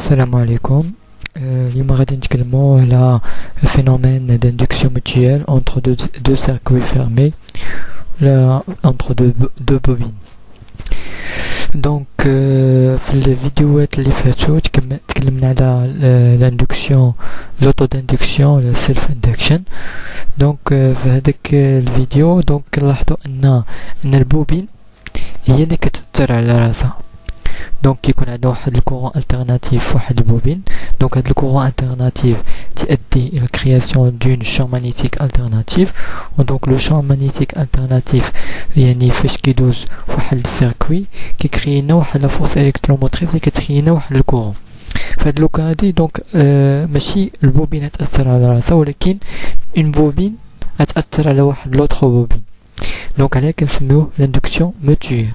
السلام عليكم. اليوم غادي نتكلموا على الفينومين d'induction mutuelle entre deux circuits fermés, entre deux bobines. دونك في الفيديوهات اللي فاتوا تكلمنا على الاندكسيون، لوطو داندكسيون ولا سيلف اندكشن. دونك في هذاك الفيديو دونك نلاحظوا ان البوبين هي اللي كتأثر على راسها. دونك يكون عندنا واحد الكورون الترناتيف واحد البوبين. دونك هاد الكورون الترناتيف تؤدي الى كرياسيون دون شون مانيتيك الترناتيف. ودونك لو شون مانيتيك الترناتيف يعني فاش كيدوز واحد السيركوي كيكري لنا واحد لا فورس الكتروموتريس اللي كتخلي لنا واحد الكورون. فهاد لوكا هادي دونك ماشي البوبين تأثر على راسها، ولكن اون بوبين تأثر على واحد لوطخ بوبين. دونك عليها كنسميوه لاندكسيون ميوتويل.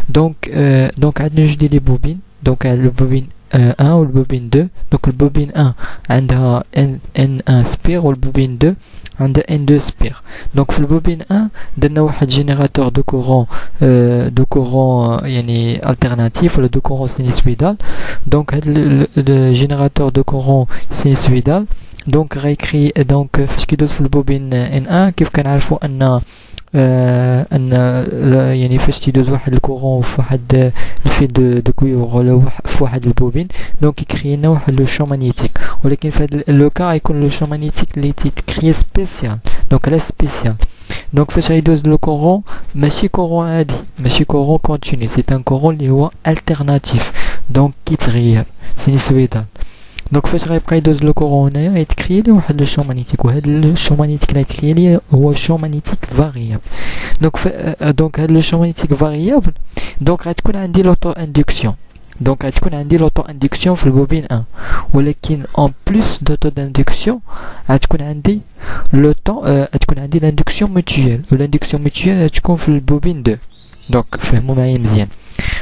دونك عندنا جوج ديال لي بوبين. دونك البوبين 1 والبوبين 2. دونك البوبين 1 عندها N1 سبير والبوبين 2 عندها N2 سبير. دونك في البوبين 1 درنا واحد جينيراتور دو كورون يعني الترناتيف ولا دو كورون سينيسويدال. دونك هاد الجينيراتور دو كورون سينيسويدال دونك غيكري دونك فاش كيدوز في البوبين N1 كيف كنعرفوا ان يعني فاش تيدوز واحد الكورون في واحد الفيل دو كويور ولا في واحد البوبين دونك يكري لنا واحد لو شون مانيتيك. ولكن في هذا لو كا يكون لو شون مانيتيك اللي تيتكري سبيسيال. دونك على سبيسيال. دونك فاش غيدوز لو كورون ماشي كورون عادي، ماشي كورون كونتيني، سي ان كورون اللي هو الترناتيف دونك كيتغير سينيسويدال. دونك فاش غيبقى يدوز لو كورون هنايا غيتكري لي واحد لو شون مانيتيك، وهاد لو شون مانيتيك اللي غيتكري لي هو شون مانيتيك فاريابل. دونك هاد لو شون مانيتيك فاريابل دونك غتكون عندي لوطو اندكسيون. دونك غتكون عندي لوطو اندكسيون في البوبين 1، ولكن اون بلوس دوطو اندكسيون غتكون عندي غتكون عندي لاندكسيون ميوتويل، والاندكسيون ميوتويل غتكون في البوبين 2. دونك فهموا معايا مزيان.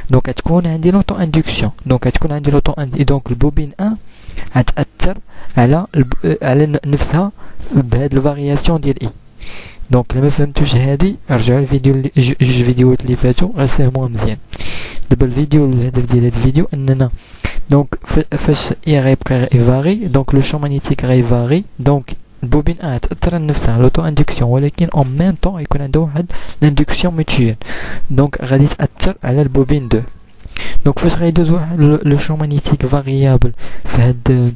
دونك غتكون عندي لوطو اندكسيون. دونك غتكون عندي لوطو دونك البوبين 1 غتأثر على نفسها بهاد الفارياسيون ديال اي. دونك لما فهمتوش هادي رجعوا الفيديو جوج فيديوهات اللي فاتوا غتفهموها مزيان. دابا الفيديو الهدف ديال هاد الفيديو اننا دونك فاش اي غيبقى يفاري دونك لو شون مانيتيك غيفاري. دونك البوبين 1 تأثر على نفسها لوطو اندكسيون، ولكن اون ميم طون يكون عندها واحد لاندكسيون ميوتويل دونك غادي تأثر على البوبين 2. دونك فاش غيدوز واحد لو شون مانيتيك فاريابل في هاد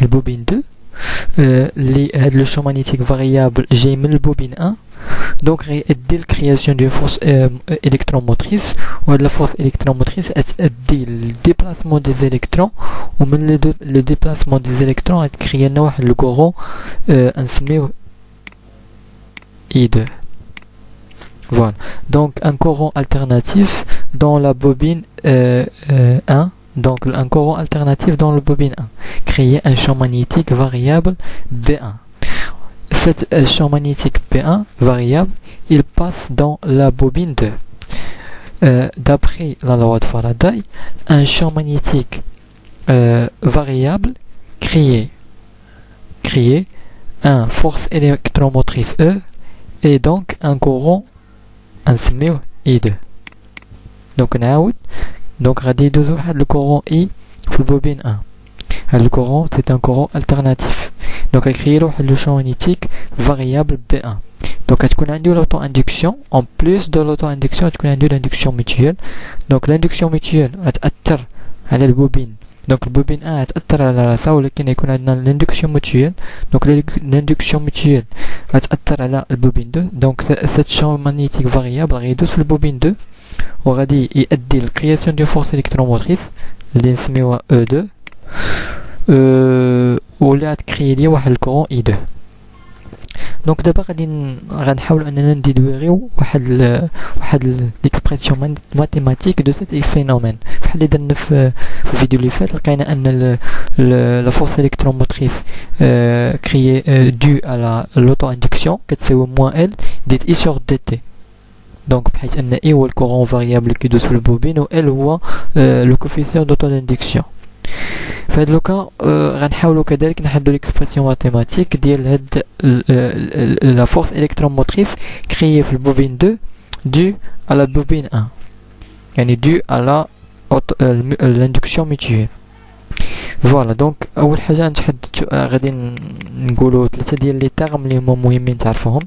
البوبين 2 اللي هاد لو شون مانيتيك فاريابل جاي من البوبين 1 دونك غيؤدي لكرياسيون دو فورس الكتروموتريس. وهاد لا فورس الكتروموتريس تؤدي للديبلاسمون دي زيليكترون، ومن لو ديبلاسمون دي زيليكترون غتكري لنا واحد الكورون نسميوه I2. Voilà. Donc un courant alternatif dans la bobine 1. Donc un courant alternatif dans le bobine 1. Créer un champ magnétique variable B1. Cet champ magnétique B1 variable, il passe dans la bobine 2. D'après la loi de Faraday, un champ magnétique variable crée un force électromotrice E et donc un courant نسميوه I2. دونك نعاود. دونك غادي يدوز واحد الكورون اي في البوبين 1. هاد الكورون سي ان كورون الترناتيف دونك غيكري واحد لو شون مانيتيك فاريابل B1. دونك غتكون عندي لوطو اندكسيون اون بلوس دو لوطو اندكسيون غتكون عندي لاندكسيون ميوتويل. دونك لاندكسيون ميوتويل غتأثر على البوبين. دونك البوبين 1 غتأثر على راسها، ولكن يكون عندنا لاندكسيون ميوتويل. دونك لاندكسيون ميوتويل غتأثر على البوبين 2. دونك سات شون مانيتيك فاريابل غيدوز في البوبين 2 وغادي يؤدي للكرياسيون دو فورس الكتروموتريس اللي نسميوها E2 واللي غتكري لي واحد الكورون I2. دونك دابا غنحاولوا اننا نديدويريو واحد ليكسبرسيون ماتيماتيك دو سيت فينومين بحال اللي درنا في الفيديو اللي فات. لقينا ان لا فورس الكتروموتريس كريي دو على لوطو اندكسيون كتساوي موان ال ديت اي سور دي تي. دونك بحيث ان اي هو الكورون فاريابل كيدوز في البوبين و ال هو لو كوفيسيون دوطو اندكسيون. في هاد لوكا غنحاولوا كذلك نحلوا ليكسبرسيون ماتيماتيك ديال هاد لا فورس الكتروموتريس كريي في البوبين 2 دو على البوبين 1 يعني دو على l'induction mutuelle. فوالا دونك اول حاجه نتحدث غادي نقولوا ثلاثه ديال لي تيرم اللي هما مهمين تعرفوهم.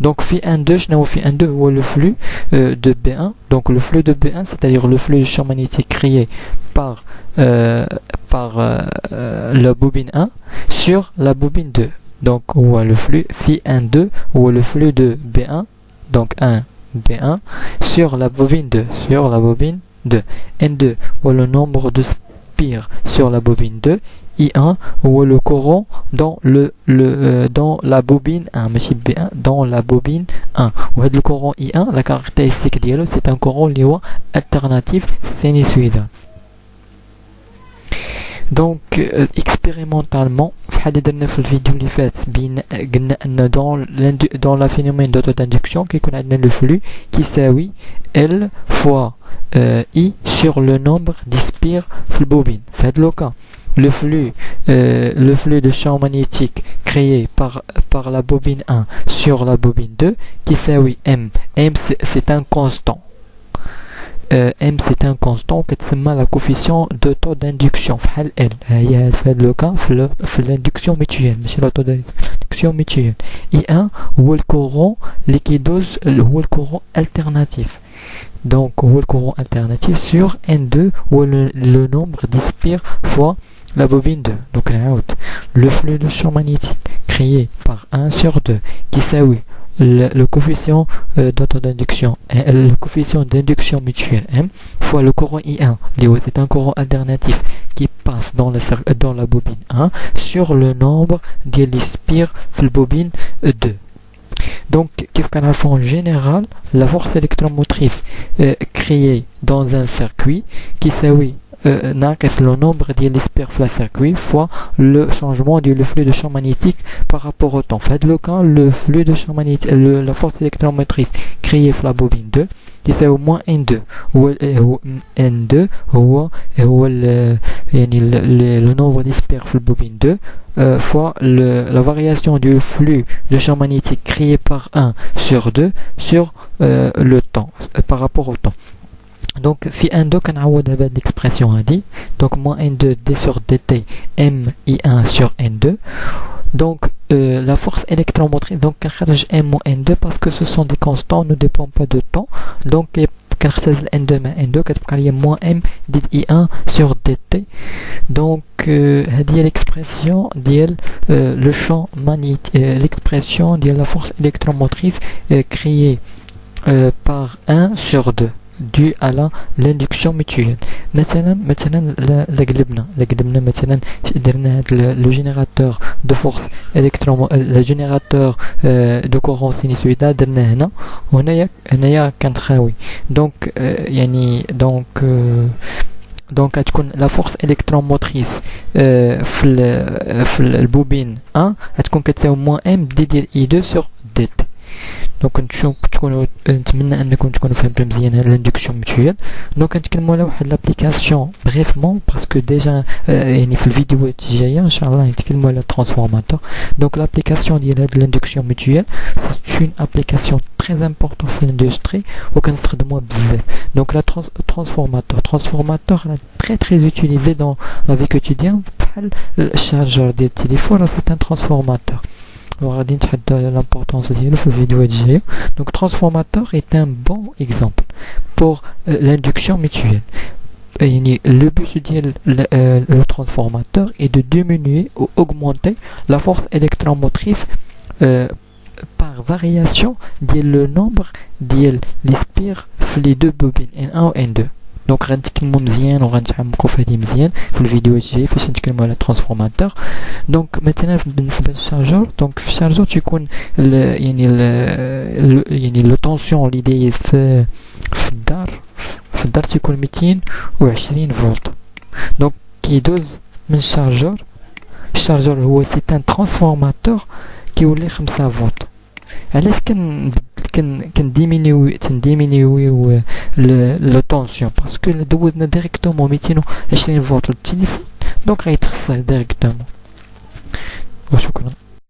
دونك في ان 2 شنو هو في ان 2 هو لو فلو دو بي 1. دونك لو فلو دو بي 1 c'est-à-dire le flux de champ magnétique créé par la bobine 1 sur la bobine 2. donc هو le flux في ان 2 هو le flux de B1 donc 1 B1 sur la bobine 2 N2 ou le nombre de spires sur la bobine 2 I1 ou le courant dans dans la bobine 1 mais B1 dans la bobine 1 ou le courant I1 la caractéristique dialo c'est un courant اللي هو alternatif sinusoïdal. donc expérimentalement بحال اللي درنا في الفيديو اللي فات قلنا ان dans la phénomène d'auto-induction كيكون عندنا le flux كيساوي L fois I sur le nombre de spires في البوبين. في هذا لو le flux de champ magnétique créé par la bobine 1 sur la bobine 2 كيساوي M. M c'est un constant. M c'est un constant كتسمى la coefficient de taux d'induction بحال L. هي في هذا لو كا في l'induction mutuelle ماشي la taux d'induction mutuelle. I1 هو الكورون اللي كيدوز هو الكورون alternatif. donc هو الكورون alternatif sur N2 هو le nombre de spires fois la bobine 2. donc نعاود le flux de champ magnétique créé par 1 sur 2 كيساوي le coefficient d'auto-induction, le coefficient d'induction mutuelle M fois le courant I1, c'est un courant alternatif qui passe dans la bobine 1 sur le nombre de spires de la bobine 2. donc en général la force électromotrice créée dans un circuit qui s'appelle le nombre de spires de circuit fois le changement du flux de champ magnétique par rapport au temps. Fait le cas le flux de champ magnétique la force électromotrice créée par la bobine 2 qui c'est au moins N2 ou N2 ou le nombre de spires de la bobine 2 fois la variation du flux de champ magnétique créé par 1 sur 2 sur le temps par rapport au temps. donc في N2 كنعوض بهاد l'expression هادي donc moins N2 D sur DT M I1 sur N2 donc la force électromotrice donc كنخرج M moins N2 parce que ce sont des constants ne dépendent pas de temps donc كنختزل N2 مع N2 كتبقى لي moins M ديال I1 sur DT donc هادي هي l'expression ديال le champ magnétique l'expression ديال la force électromotrice créée par 1 sur 2 dû à l'induction mutuelle. مثلا لا قلبنا مثلا درنا le générateur de force le générateur de courant sinusoïdal درنا هنا وهنايا كانت خاوي donc يعني donc تكون la force électromotrice في البوبين 1 تكون كتساوي moins M D ديال I2 sur DT. دونك نتمنى انكم تكونوا فهمتوا مزيان هاد لاندكسيون ميتويال. دونك نتكلموا على واحد لابليكاسيون بريفمون باسكو ديجا يعني في الفيديوهات الجايه ان شاء الله نتكلموا على الترانسفورماتور. دونك لابليكاسيون ديال هاد لاندكسيون ميتويال سي اون ابليكاسيون تري امبورطون في الاندستري وكنستخدموها بزاف. دونك لا transformateur très utilisé dans la vie quotidienne بحال الشارجور ديال التليفون سي ان transformateur. غادي نتحدثوا على l'importance ديالو في الفيديوهات الجايه. donc transformateur est un bon exemple pour l'induction mutuelle. يعني le but ديال le transformateur est de diminuer ou augmenter la force électromotrice par variation ديال le nombre ديال les spires في les deux bobines N1 و N2. دونك غنتكلموا مزيان وغنتعمقوا في هذه مزيان في الفيديو الجاي فاش نتكلموا على الترانسفورماتور. دونك مثلا بالنسبه للشارجور دونك في الشارجور تيكون يعني لو طونسيون اللي داير في الدار تيكون 220 فولت. دونك كيدوز من الشارجور هو سي ان ترانسفورماتور كيولي 5 فولت. علاش كنديمينيو لو طونسيون باسكو دوزنا ديريكتومون 220 فولت للتليفون دونك غيتخسر ديريكتومون. وشكرا.